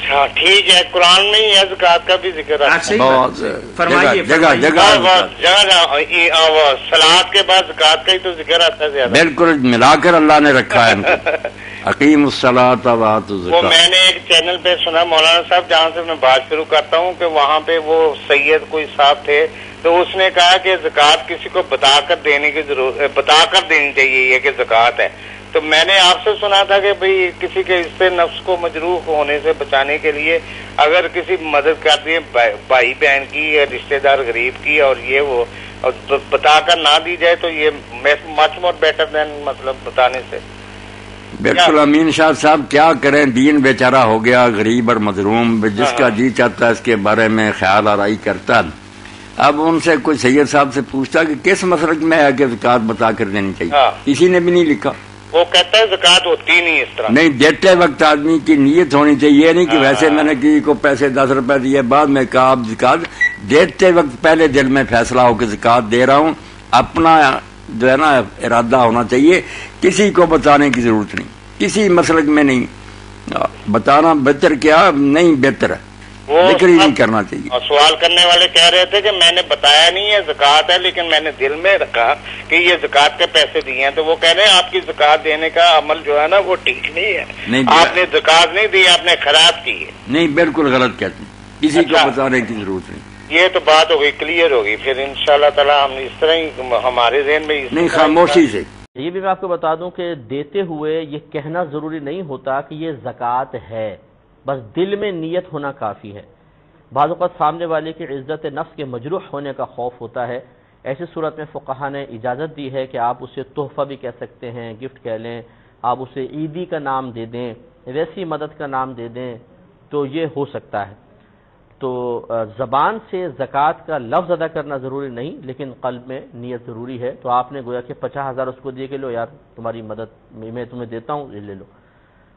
हाँ ठीक है, कुरान में ही है ज़कात का भी जिक्र है। फरमाइए, जगह सलात के बाद ज़कात का ही तो जिक्र आता है ज्यादा। बिल्कुल मिलाकर अल्लाह ने रखा है इनको। अकीमुस्सलात व आतुज़ ज़कात। वो मैंने एक चैनल पे सुना मौलाना साहब, जहाँ से मैं बात शुरू करता हूँ, कि वहाँ पे वो सैयद कोई साहब थे, तो उसने कहा कि ज़कात किसी को बताकर देने की जरूरत, बताकर देनी चाहिए ये कि ज़कात है। तो मैंने आपसे सुना था कि भाई किसी के इससे नफ्स को मजरूह होने से बचाने के लिए अगर किसी मदद कर दिए भाई बहन की या रिश्तेदार गरीब की, और ये वो और तो बताकर ना दी जाए, तो ये मच मोर बेटर देन मतलब बताने से। बिल्कुल अमीन शाह साहब, क्या करें, दीन बेचारा हो गया गरीब और मजलूम, जिसका जी चाहता है इसके बारे में ख्याल आराई करता। अब उनसे कोई सैयद साहब से पूछता कि किस मसलक में है कि ज़कात बता कर देनी चाहिए, किसी ने भी नहीं लिखा। वो कहता है ज़कात होती नहीं इस तरह। नहीं, देते वक्त आदमी की नीयत होनी चाहिए, ये नहीं कि वैसे मैंने किसी को पैसे 10 रुपए दिए, बाद में कहा आप ज़कात देते वक्त पहले दिल में फैसला हो कि ज़कात दे रहा हूँ, अपना जो है ना इरादा होना चाहिए, किसी को बताने की जरूरत नहीं, किसी मसलक में नहीं बताना बेहतर क्या नहीं बेहतर है, जिक्र ही नहीं करना चाहिए। और सवाल करने वाले कह रहे थे कि मैंने बताया नहीं है ज़कात है, लेकिन मैंने दिल में रखा कि ये ज़कात के पैसे दिए हैं, तो वो कह रहे हैं आपकी ज़कात देने का अमल जो है ना वो ठीक नहीं है, नहीं आपने ज़कात नहीं दी, आपने खराब की है। नहीं, बिल्कुल गलत कहते हैं, किसी को बताने की जरूरत नहीं। ये तो बात हो गई, क्लियर होगी, फिर इंशाल्लाह ताला हम इस तरह ही हमारे ज़हन में नहीं, खामोशी से। ये भी मैं आपको बता दूं कि देते हुए ये कहना जरूरी नहीं होता कि ये ज़कात है, बस दिल में नीयत होना काफ़ी है। बाज़ औक़ात सामने वाले की इज़्ज़त नफ्स के मजरूह होने का खौफ होता है, ऐसी सूरत में फ़ुक़हा ने इजाज़त दी है कि आप उसे तोहफ़ा भी कह सकते हैं, गिफ्ट कह लें, आप उसे ईदी का नाम दे दें, वैसी मदद का नाम दे दें, तो ये हो सकता है। तो ज़बान से ज़कात का लफ्ज़ अदा करना ज़रूरी नहीं, लेकिन क़ल्ब में नीयत ज़रूरी है। तो आपने गोया कि 50,000 उसको दिए कि लो यार तुम्हारी मदद मैं तुम्हें देता हूँ, ये ले लो,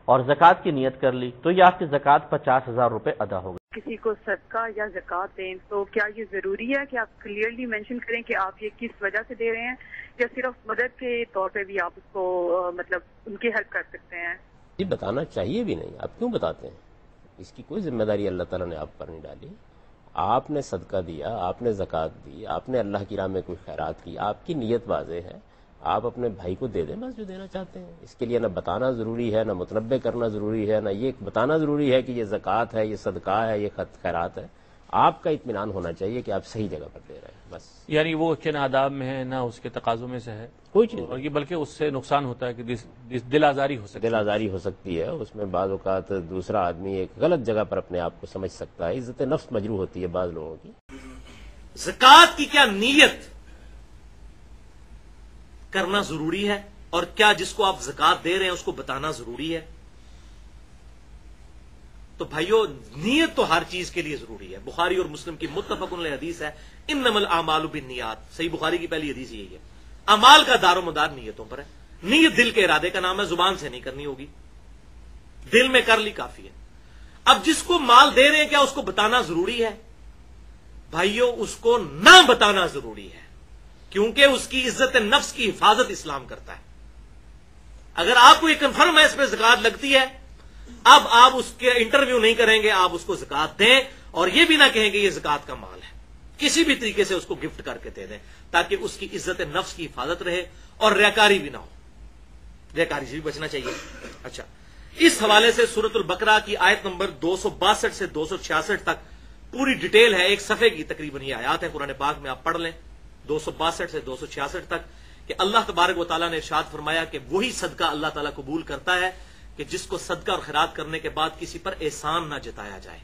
और ज़कात की नीयत कर ली, तो ये आपकी ज़कात 50,000 रुपये अदा हो गई। किसी को सदका या ज़कात दें तो क्या ये ज़रूरी है कि आप क्लियरली मेंशन करें कि आप ये किस वजह से दे रहे हैं, या सिर्फ मदद के तौर पे भी आप उसको मतलब उनकी हेल्प कर सकते हैं? ये बताना चाहिए भी नहीं, आप क्यों बताते हैं? इसकी कोई जिम्मेदारी अल्लाह ताला ने आप पर नहीं डाली। आपने सदका दिया, आपने ज़कात दी, आपने अल्लाह की राह में कोई खैरात की, आपकी नीयत वाज़ेह है, आप अपने भाई को दे दें बस जो देना चाहते हैं। इसके लिए ना बताना ज़रूरी है, ना मुतनब्बे करना ज़रूरी है, ना ये बताना ज़रूरी है कि ये ज़कात है, ये सदका है, ये खैरात है। आपका इत्मीनान होना चाहिए कि आप सही जगह पर दे रहे हैं बस। यानी वो के ना आदाब में है ना उसके तकाज़ों में से है कोई चीज़, और ये बल्कि उससे नुकसान होता है कि दिल आज़ारी हो सकती है। दिल आज़ारी हो सकती है, उसमें बाज़ औक़ात दूसरा आदमी एक गलत जगह पर अपने आप को समझ सकता है, इज़्ज़त नफ्स मजरूह होती है बाज़ लोगों की। ज़कात की क्या नीयत करना जरूरी है, और क्या जिसको आप ज़कात दे रहे हैं उसको बताना जरूरी है? तो भाइयों, नीयत तो हर चीज के लिए जरूरी है। बुखारी और मुस्लिम की मुत्तफ़क़ुन अलैह हदीस है, इन्नमल आमालु बिन्नियात। सही बुखारी की पहली हदीस यही है, अमाल का दारोमदार नीयतों पर है। नीयत दिल के इरादे का नाम है, जुबान से नहीं करनी होगी, दिल में कर ली काफी है। अब जिसको माल दे रहे हैं क्या उसको बताना जरूरी है? भाइयों, उसको ना बताना जरूरी है, क्योंकि उसकी इज्जत नफ्स की हिफाजत इस्लाम करता है। अगर आपको ये कन्फर्म है इसमें ज़कात लगती है, अब आप उसके इंटरव्यू नहीं करेंगे, आप उसको ज़कात दें, और ये भी ना कहेंगे ये ज़कात का माल है, किसी भी तरीके से उसको गिफ्ट करके दे दें, ताकि उसकी इज्जत नफ्स की हिफाजत रहे और रियाकारी भी ना हो। रियाकारी से भी बचना चाहिए। अच्छा, इस हवाले से सूरतुल बकरा की आयत नंबर 262 से 266 तक पूरी डिटेल है, एक सफ़े की तकरीबन ये आयात है कुरान पाक में, आप पढ़ लें 262 से 266 तक, कि अल्लाह तबारक व तआला ने इरशाद फरमाया कि वही सदका अल्लाह ताला कबूल करता है कि जिसको सदका और खैरात करने के बाद किसी पर एहसान ना जताया जाए।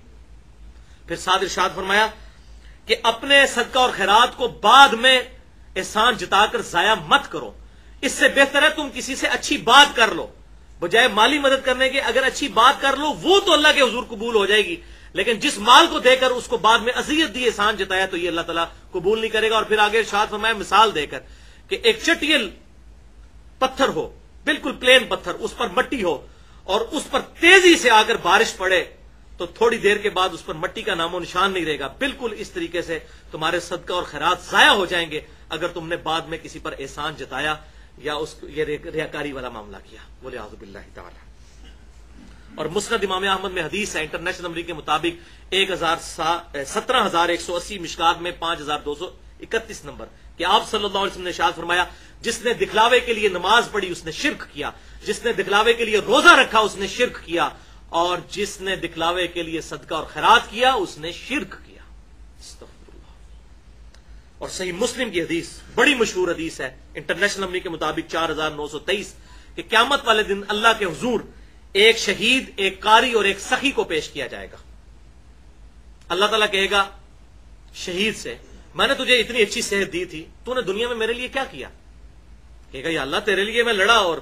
फिर साथ इरशाद फरमाया कि अपने सदका और खैरात को बाद में एहसान जताकर जाया मत करो, इससे बेहतर है तुम किसी से अच्छी बात कर लो, बजाय माली मदद करने के अगर अच्छी बात कर लो वो तो अल्लाह के हुजूर कबूल हो जाएगी, लेकिन जिस माल को देकर उसको बाद में अज़ियत दी, एहसान जताया, तो ये अल्लाह ताला कबूल नहीं करेगा। और फिर आगे इरशाद फरमाया मिसाल देकर कि एक चटियल पत्थर हो, बिल्कुल प्लेन पत्थर, उस पर मट्टी हो और उस पर तेजी से आकर बारिश पड़े तो थोड़ी देर के बाद उस पर मट्टी का नामो निशान नहीं रहेगा। बिल्कुल इस तरीके से तुम्हारे सदका और खैरात जाया हो जाएंगे अगर तुमने बाद में किसी पर एहसान जताया या उसको ये रियाकारी वाला मामला किया। बोले आज़ुबिल्लाहि ताला। اور مسند امام احمد میں حدیث ہے انٹرنیشنل نمبر کے مطابق 17,180، مشکات میں 5,231 نمبر، کہ آپ صلی اللہ علیہ وسلم نے ارشاد فرمایا جس نے دکھلاوے کے لیے نماز پڑھی اس نے شرک کیا، جس نے دکھلاوے کے لیے روزہ رکھا اس نے شرک کیا، اور جس نے دکھلاوے کے لیے صدقہ اور خیرات کیا اس نے شرک کیا۔ استغفر اللہ۔ اور صحیح مسلم کی حدیث بڑی مشہور حدیث ہے انٹرنیشنل نمبر کے مطابق 4,923 کہ قیامت والے دن اللہ کے حضور ایک شہید، ایک قاری اور ایک سخی کو پیش کیا جائے گا۔ اللہ تعالیٰ کہے گا شہید سے میں نے تجھے اتنی اچھی صحت دی تھی، تو نے دنیا میں میرے لیے کیا کیا؟ کہے گا یا اللہ تیرے لیے میں لڑا اور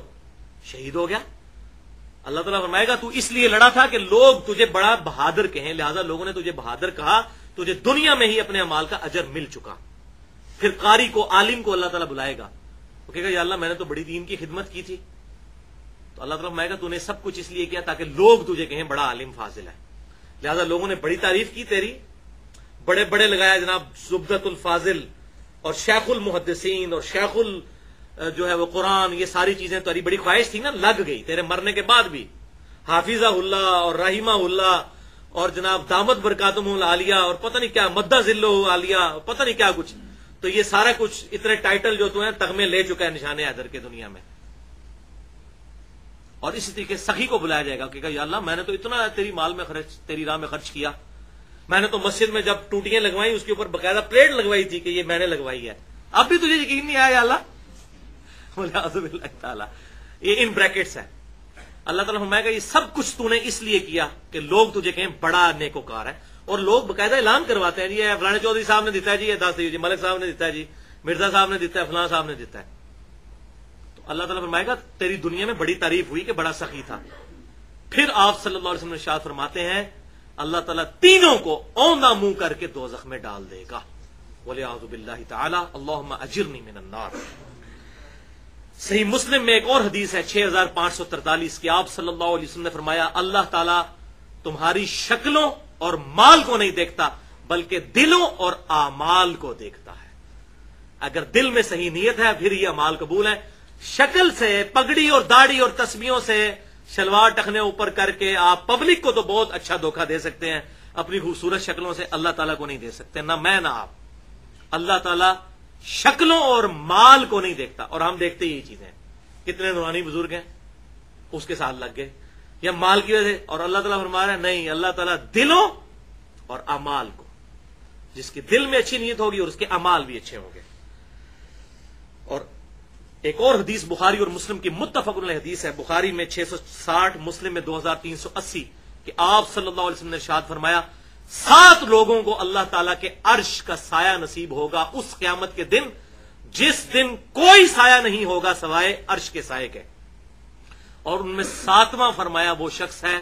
شہید ہو گیا۔ اللہ تعالیٰ فرمائے گا تو اس لیے لڑا تھا کہ لوگ تجھے بڑا بہادر کہیں، لہذا لوگوں نے تجھے بہادر کہا، تجھے دنیا میں ہی اپنے اعمال کا اجر مل چکا۔ پھر قاری کو، عالم کو اللہ تعالیٰ بلائے گا، وہ کہے گا یا اللہ میں نے تو بڑی دین کی خدمت کی تھی، تو اللہ تعالیٰ فرمائے گا تو نے سب کچھ اس لیے کیا تاکہ لوگ تجھے کہیں بڑا عالم فاضل ہے، لہذا لوگوں نے بڑی تعریف کی تیری، بڑے بڑے لگایا جناب زبدۃ الفاضل اور شیخ المحدثین اور شیخ جو ہے وہ قرآن، یہ ساری چیزیں تیری بڑی خواہش تھی نا، لگ گئی تیرے مرنے کے بعد بھی، حافظہ اللہ اور رحمہ اللہ اور جناب دامت برکاتہم العالیہ اور پتہ نہیں کیا مدہ ذلہ عالیہ، پتہ نہیں کیا کچھ، تو یہ سارا کچھ اتنے ٹائٹل جو تو ہیں تغمے لے چکا ہے نشان حیدر کے دنیا میں۔ اور اسی طریقے سخی کو بلایا جائے گا کہ یا اللہ میں نے تو اتنا تیری مال میں خرچ، تیری راہ میں خرچ کیا، میں نے تو مسجد میں جب ٹوٹیاں لگوائی اس کے اوپر باقاعدہ پلیٹ لگوائی تھی کہ یہ میں نے لگوائی ہے، اب بھی تجھے یقین نہیں آیا یا اللہ؟ اللہ تعالیٰ یہ ان بریکٹس ہے۔ اللہ تعالیٰ فرمائے گا یہ سب کچھ تو نے اس لیے کیا کہ لوگ تجھے کہیں بڑا نیکوکار ہے، اور لوگ باقاعدہ اعلان کرواتے ہیں جی یہ فلانے چودھری صاحب نے دیتا ہے، جی یہ دس جی ملک صاحب نے دیتا ہے، جی مرزا صاحب نے دیتا ہے، فلاں صاحب نے دیتا ہے۔ تو اللہ تعالیٰ فرمائے گا تیری دنیا میں بڑی تعریف ہوئی کہ بڑا سخی تھا۔ پھر آپ صلی اللہ علیہ وسلم ارشاد فرماتے ہیں اللہ تعالیٰ تینوں کو اوندا منہ کر کے دوزخ میں ڈال دے گا، وَلِعَوْذُ بِاللَّهِ تَعَالَى اللَّهُمَّ أَجِرْنِي مِنَ النَّارِ۔ صحیح مسلم میں ایک اور حدیث ہے 6543 کہ آپ صلی اللہ علیہ وسلم نے فرمایا اللہ تعالیٰ تمہاری شکلوں اور مال کو نہیں دیکھتا بلکہ دلوں اور اعمال کو دیکھتا ہے۔ اگر دل میں صحیح نیت ہے پھر یہ اعمال قبول ہے۔ شکل سے، پگڑی اور داڑھی اور تسبیحوں سے، شلوار ٹخنے اوپر کر کے آپ پبلک کو تو بہت اچھا دھوکہ دے سکتے ہیں، اپنی خوبصورت شکلوں سے اللہ تعالیٰ کو نہیں دے سکتے، نہ میں نہ آپ۔ اللہ تعالیٰ شکلوں اور مال کو نہیں دیکھتا، اور ہم دیکھتے ہی یہ چیزیں، کتنے نورانی بزرگ ہیں اس کے ساتھ لگ گئے یا مال کی وجہ سے، اور اللہ تعالیٰ فرما رہا ہے نہیں، اللہ تعالیٰ دلوں اور اعمال کو، جس کے دل میں اچھی نیت ہوگی اور اس کے اعمال بھی اچھے ہوں گے۔ اور ایک اور حدیث بخاری اور مسلم کی متفق علیہ حدیث ہے، بخاری میں 660، مسلم میں 2380 کہ آپ صلی اللہ علیہ وسلم نے ارشاد فرمایا 7 لوگوں کو اللہ تعالیٰ کے عرش کا سایہ نصیب ہوگا اس قیامت کے دن جس دن کوئی سایہ نہیں ہوگا سوائے عرش کے سائے کے، اور ان میں 7واں فرمایا وہ شخص ہے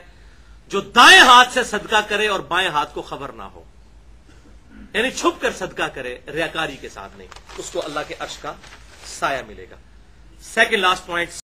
جو دائیں ہاتھ سے صدقہ کرے اور بائیں ہاتھ کو خبر نہ ہو، یعنی چھپ کر صدقہ کرے ریاکاری کے ساتھ نہیں، اس کو اللہ کے عرش کا سایہ ملے گا۔ Second last point